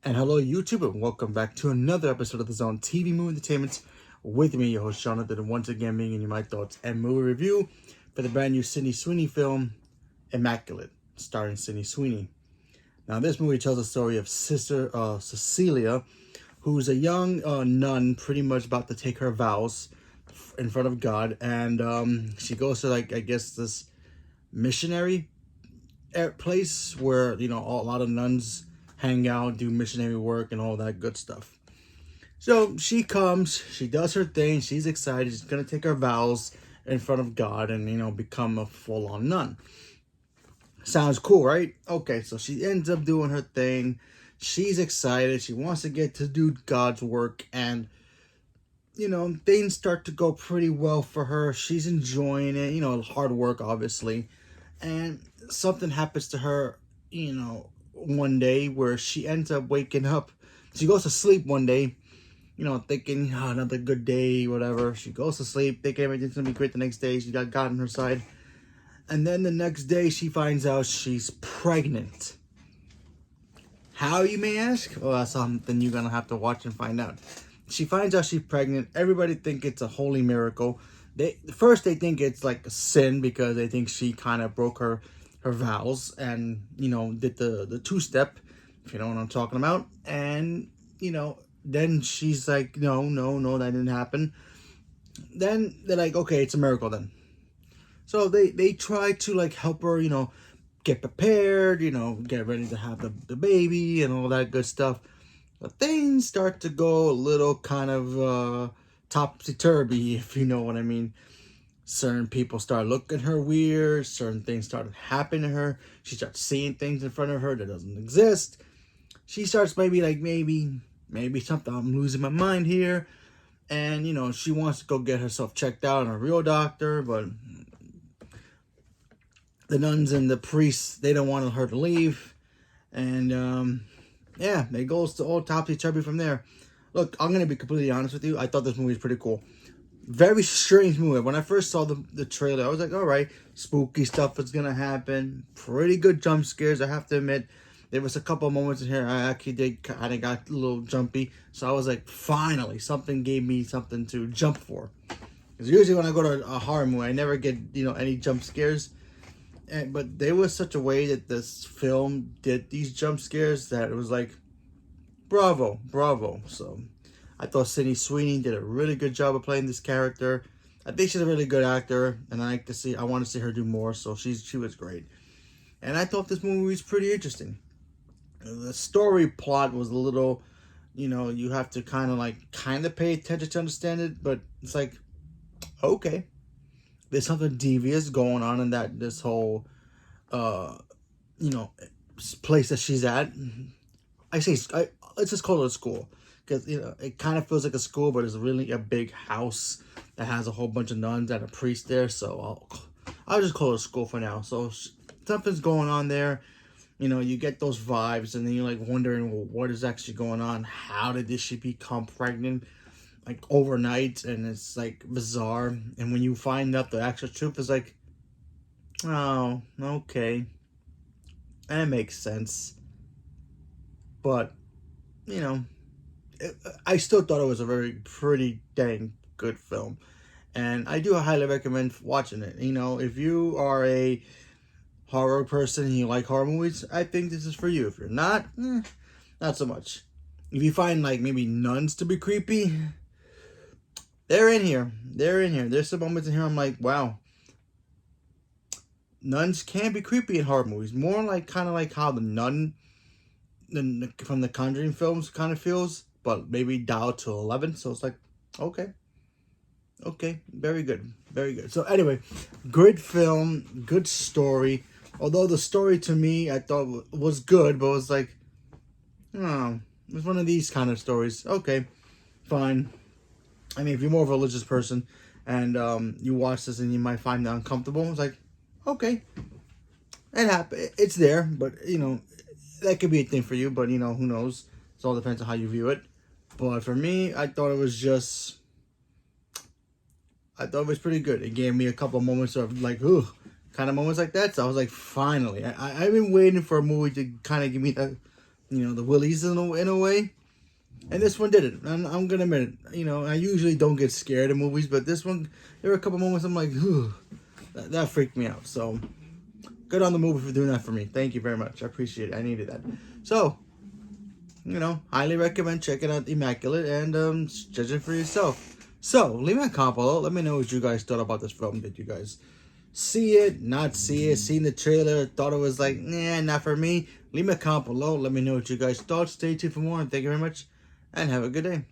And hello, YouTube, and welcome back to another episode of the Zone TV Movie Entertainment with me, your host, Jonathan, and once again bringing you my thoughts and movie review for the brand new Sydney Sweeney film, Immaculate, starring Sydney Sweeney. Now, this movie tells the story of Sister Cecilia, who's a young nun, pretty much about to take her vows in front of God, and she goes to, like, I guess this missionary place where, you know, a lot of nuns hang out, do missionary work, and all that good stuff. So she comes, she does her thing, she's excited, she's gonna take her vows in front of God and, you know, become a full-on nun. Sounds cool, right? Okay, so she ends up doing her thing, she's excited, she wants to get to do God's work, and, you know, things start to go pretty well for her. She's enjoying it, you know, hard work, obviously. And something happens to her, you know, one day where she ends up waking up. She goes to sleep one day, you know, thinking, oh, another good day, whatever. She goes to sleep, thinking everything's going to be great the next day. She got God on her side. And then the next day, she finds out she's pregnant. How, you may ask? Well, that's something you're going to have to watch and find out. She finds out she's pregnant. Everybody think it's a holy miracle. First they think it's like a sin because they think she kind of broke her vows and, you know, did the two-step, if you know what I'm talking about. And, you know, then she's like, no, that didn't happen. Then they're like, okay, it's a miracle then. So they try to, like, help her, you know, get prepared, you know, get ready to have the baby and all that good stuff. But things start to go a little kind of topsy-turvy, if you know what I mean. Certain people start looking at her weird. Certain things started happening to her. She starts seeing things in front of her that doesn't exist. She starts maybe something, I'm losing my mind here. And, you know, she wants to go get herself checked out on a real doctor, but the nuns and the priests, they don't want her to leave. And, yeah, it goes to all topsy-turvy from there. Look, I'm going to be completely honest with you. I thought this movie was pretty cool. Very strange movie. When I first saw the trailer, I was like, all right, spooky stuff is going to happen. Pretty good jump scares, I have to admit. There was a couple of moments in here I actually kind of got a little jumpy. So I was like, finally, something gave me something to jump for. Because usually when I go to a horror movie, I never get, you know, any jump scares. But there was such a way that this film did these jump scares that it was like, bravo. So I thought Sydney Sweeney did a really good job of playing this character. I think she's a really good actor, and I want to see her do more. So she was great, and I thought this movie was pretty interesting. The story plot was a little, you know, you have to kind of pay attention to understand it, but it's like, okay, there's something devious going on in this whole, you know, place that she's at. Let's just call it a school. Because, you know, it kind of feels like a school, but it's really a big house that has a whole bunch of nuns and a priest there. So I'll just call it a school for now. So something's going on there. You know, you get those vibes, and then you're like wondering, well, what is actually going on? How did she become pregnant, like, overnight? And it's like bizarre. And when you find out the actual truth, it's like, oh, okay, that makes sense. But, you know, I still thought it was a pretty dang good film. And I do highly recommend watching it. You know, if you are a horror person and you like horror movies, I think this is for you. If you're not, not so much. If you find, like, maybe nuns to be creepy, they're in here. There's some moments in here I'm like, wow. Nuns can be creepy in horror movies. More like, kind of like how the nun from the Conjuring films kind of feels. But maybe dialed to 11. So it's like, okay, very good. So anyway, good film, good story. Although the story to me, I thought was good, but it was like, oh, it was one of these kind of stories. Okay, fine. I mean, if you're more of a religious person and you watch this and you might find it uncomfortable, it's like, okay, it happened. It's there, but, you know, that could be a thing for you. But, you know, who knows? It all depends on how you view it. But for me, I thought it was pretty good. It gave me a couple of moments of, like, ooh, kind of moments like that. So I was like, finally. I've been waiting for a movie to kind of give me the willies in a way. And this one didn't. And I'm gonna admit it. I usually don't get scared of movies, but this one, there were a couple moments I'm like, that freaked me out. So good on the movie for doing that for me. Thank you very much. I appreciate it. I needed that. So, highly recommend checking out Immaculate and judge it for yourself. So leave me a comment below. Let me know what you guys thought about this film. Did you guys see it, not see it, seen the trailer, thought it was like, nah, not for me? Leave me a comment below. Let me know what you guys thought. Stay tuned for more, and thank you very much, and have a good day.